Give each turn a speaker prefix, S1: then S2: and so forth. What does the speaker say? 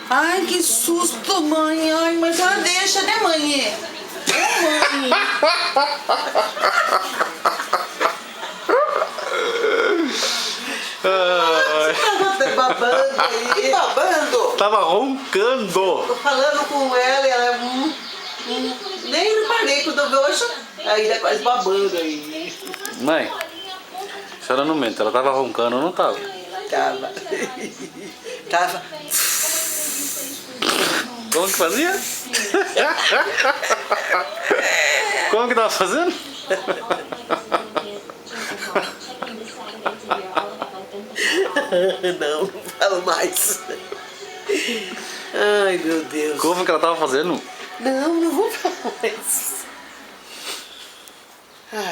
S1: Ai, que susto, mãe. Ai, mas já deixa, né, mãe? Ô, mãe. Você tava babando aí. Babando?
S2: Tava roncando.
S1: Tô falando com ela e ela... nem reparei quando eu vi hoje. Aí tá quase babando aí.
S2: Mãe, a senhora não mente, ela tava roncando ou não tava?
S1: Tava. Tava.
S2: Como que fazia? Como que tava fazendo?
S1: Não falo mais. Ai, meu Deus.
S2: Como que ela tava fazendo?
S1: Não vou falar mais. Ai.